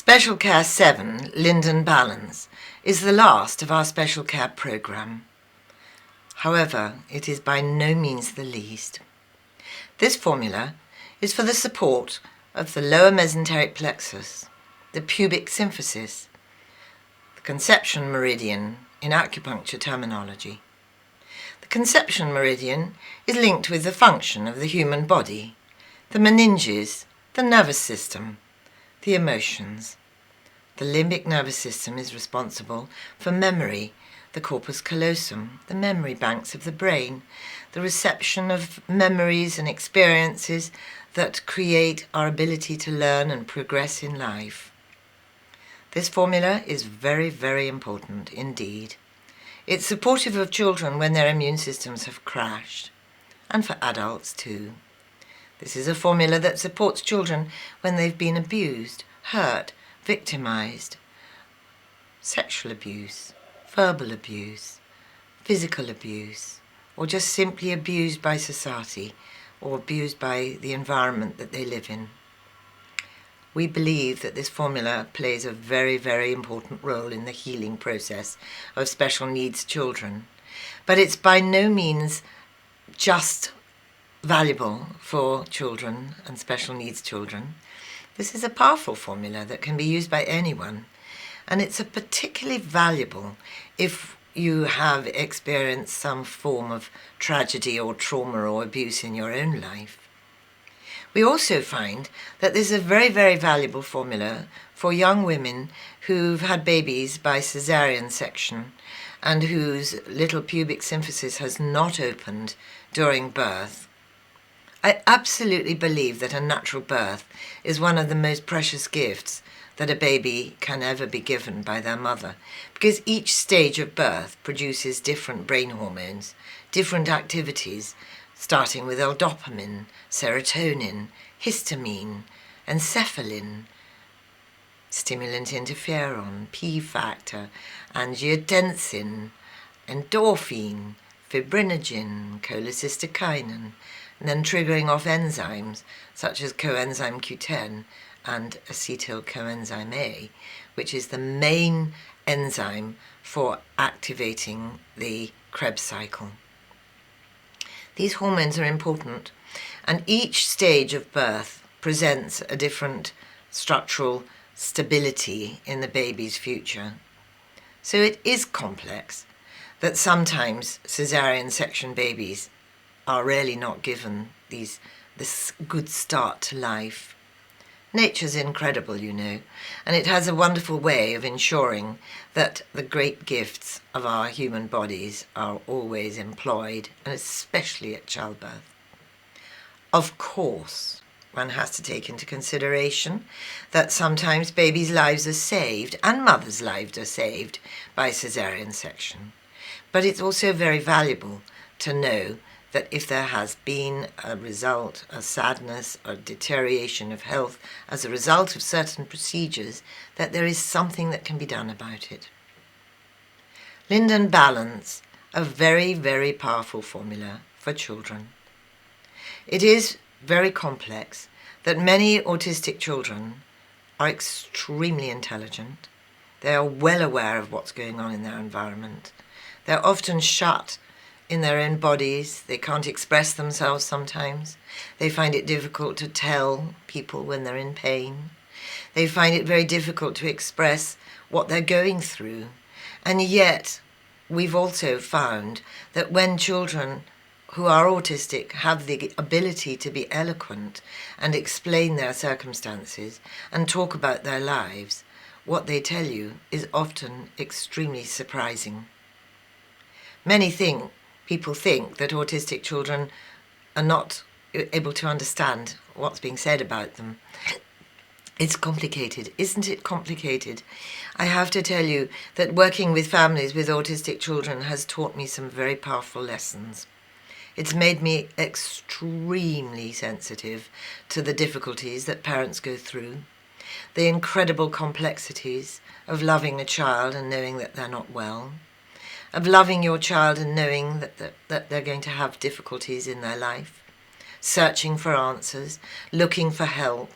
Special Care 7, Linden Balance, is the last of our special care programme. However, it is by no means the least. This formula is for the support of the lower mesenteric plexus, the pubic symphysis, the conception meridian in acupuncture terminology. The conception meridian is linked with the function of the human body, the meninges, the nervous system, the emotions. The limbic nervous system is responsible for memory, the corpus callosum, the memory banks of the brain, the reception of memories and experiences that create our ability to learn and progress in life. This formula is very, very important indeed. It's supportive of children when their immune systems have crashed, and for adults too. This is a formula that supports children when they've been abused, hurt, victimized, sexual abuse, verbal abuse, physical abuse, or just simply abused by society or abused by the environment that they live in. We believe that this formula plays a very, very important role in the healing process of special needs children, but it's by no means just valuable for children and special needs children. This is a powerful formula that can be used by anyone, and it's particularly valuable if you have experienced some form of tragedy or trauma or abuse in your own life. We also find that this is a very, very valuable formula for young women who've had babies by caesarean section and whose little pubic symphysis has not opened during birth. I absolutely believe that a natural birth is one of the most precious gifts that a baby can ever be given by their mother, because each stage of birth produces different brain hormones, different activities, starting with L-dopamine, serotonin, histamine, encephalin, stimulant interferon, P factor, angiotensin, endorphin, fibrinogen, cholecystokinin, and then triggering off enzymes such as coenzyme Q10 and acetyl coenzyme A, which is the main enzyme for activating the Krebs cycle. These hormones are important, and each stage of birth presents a different structural stability in the baby's future. So it is complex that sometimes caesarean section babies are really not given this good start to life. Nature's incredible, you know, and it has a wonderful way of ensuring that the great gifts of our human bodies are always employed, and especially at childbirth. Of course, one has to take into consideration that sometimes babies' lives are saved and mothers' lives are saved by caesarean section. But it's also very valuable to know that if there has been a result, a sadness or deterioration of health as a result of certain procedures, that there is something that can be done about it. Linden Balance, a very, very powerful formula for children. It is very complex that many autistic children are extremely intelligent. They are well aware of what's going on in their environment. They're often shut in their own bodies. They can't express themselves sometimes. They find it difficult to tell people when they're in pain. They find it very difficult to express what they're going through. And yet, we've also found that when children who are autistic have the ability to be eloquent and explain their circumstances and talk about their lives, what they tell you is often extremely surprising. People think that autistic children are not able to understand what's being said about them. It's complicated. Isn't it complicated? I have to tell you that working with families with autistic children has taught me some very powerful lessons. It's made me extremely sensitive to the difficulties that parents go through, the incredible complexities of loving a child and knowing that they're not well, of loving your child and knowing that they're going to have difficulties in their life, searching for answers, looking for help,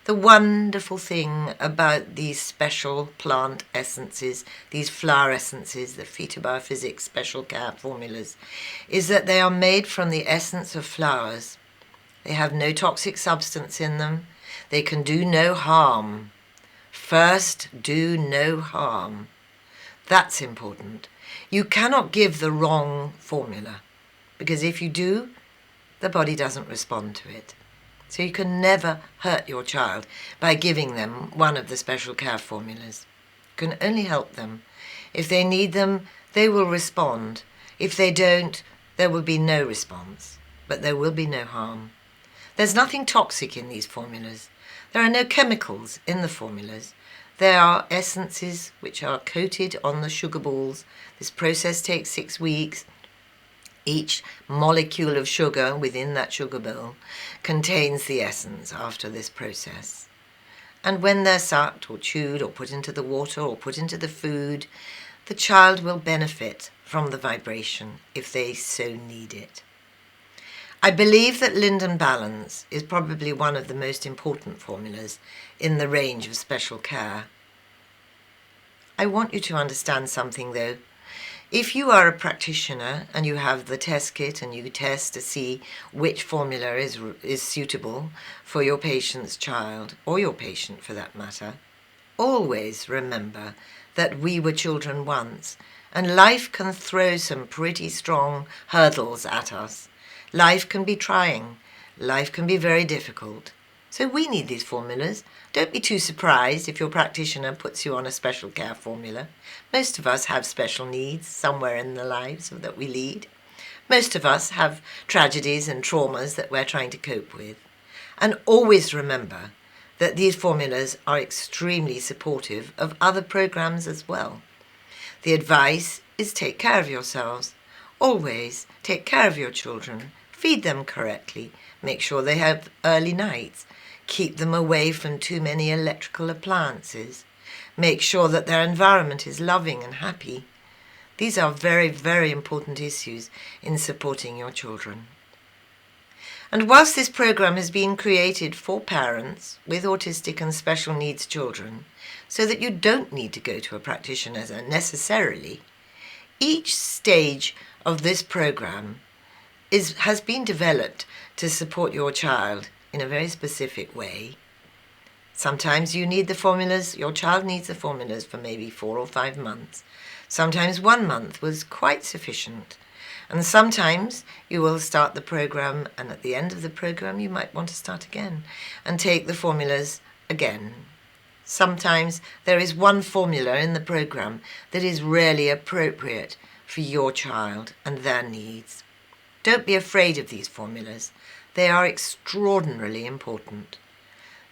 The wonderful thing about these special plant essences, these flower essences, the Phytobiophysics special care formulas, is that they are made from the essence of flowers. They have no toxic substance in them. They can do no harm. First, do no harm. That's important. You cannot give the wrong formula, because if you do, the body doesn't respond to it. So you can never hurt your child by giving them one of the special care formulas. You can only help them. If they need them, they will respond. If they don't, there will be no response, but there will be no harm. There's nothing toxic in these formulas. There are no chemicals in the formulas. There are essences which are coated on the sugar balls. This process takes 6 weeks. Each molecule of sugar within that sugar bowl contains the essence after this process. And when they're sucked or chewed or put into the water or put into the food, the child will benefit from the vibration if they so need it. I believe that Linden Balance is probably one of the most important formulas in the range of special care. I want you to understand something though. If you are a practitioner and you have the test kit and you test to see which formula is suitable for your patient's child, or your patient for that matter, always remember that we were children once, and life can throw some pretty strong hurdles at us. Life can be trying. Life can be very difficult. So we need these formulas. Don't be too surprised if your practitioner puts you on a special care formula. Most of us have special needs somewhere in the lives that we lead. Most of us have tragedies and traumas that we're trying to cope with. And always remember that these formulas are extremely supportive of other programs as well. The advice is take care of yourselves. Always take care of your children. Feed them correctly. Make sure they have early nights. Keep them away from too many electrical appliances. Make sure that their environment is loving and happy. These are very, very important issues in supporting your children. And whilst this program has been created for parents with autistic and special needs children, so that you don't need to go to a practitioner necessarily, each stage of this program has been developed to support your child in a very specific way. Sometimes you need the formulas, your child needs the formulas for maybe 4 or 5 months. Sometimes 1 month was quite sufficient. And sometimes you will start the program, and at the end of the program you might want to start again and take the formulas again. Sometimes there is one formula in the program that is really appropriate for your child and their needs. Don't be afraid of these formulas. They are extraordinarily important.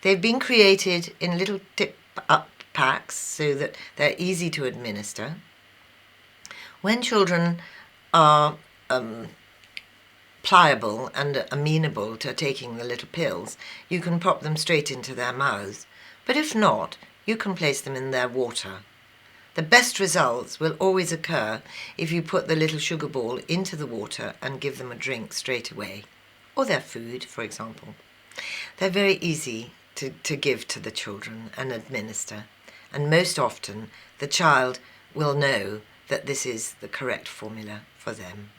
They've been created in little tip-up packs so that they're easy to administer. When children are pliable and amenable to taking the little pills, you can pop them straight into their mouths. But if not, you can place them in their water. The best results will always occur if you put the little sugar ball into the water and give them a drink straight away, or their food, for example. They're very easy to give to the children and administer, and most often the child will know that this is the correct formula for them.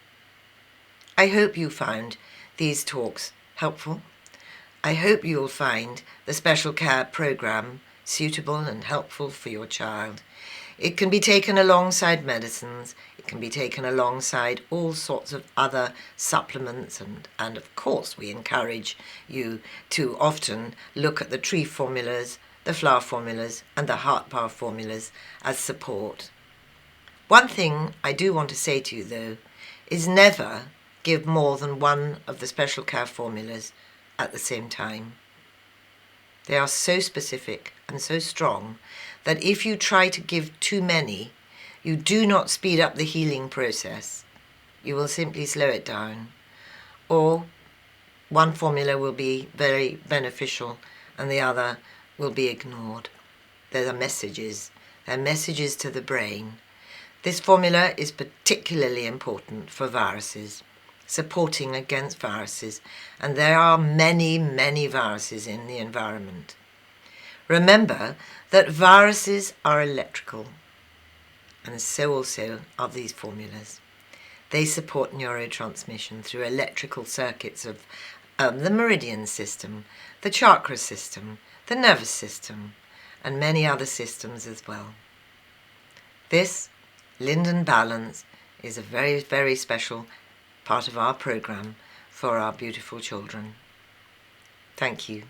I hope you found these talks helpful. I hope you'll find the special care program suitable and helpful for your child. It can be taken alongside medicines. It can be taken alongside all sorts of other supplements. And of course, we encourage you to often look at the tree formulas, the flower formulas, and the heart power formulas as support. One thing I do want to say to you, though, is never give more than one of the special care formulas at the same time. They are so specific and so strong that if you try to give too many, you do not speed up the healing process. You will simply slow it down. Or one formula will be very beneficial and the other will be ignored. There are messages. There are messages to the brain. This formula is particularly important for viruses, supporting against viruses, and there are many, many viruses in the environment. Remember that viruses are electrical, and so also are these formulas. They support neurotransmission through electrical circuits of the meridian system, the chakra system, the nervous system, and many other systems as well. This Linden Balance is a very, very special part of our program for our beautiful children. Thank you.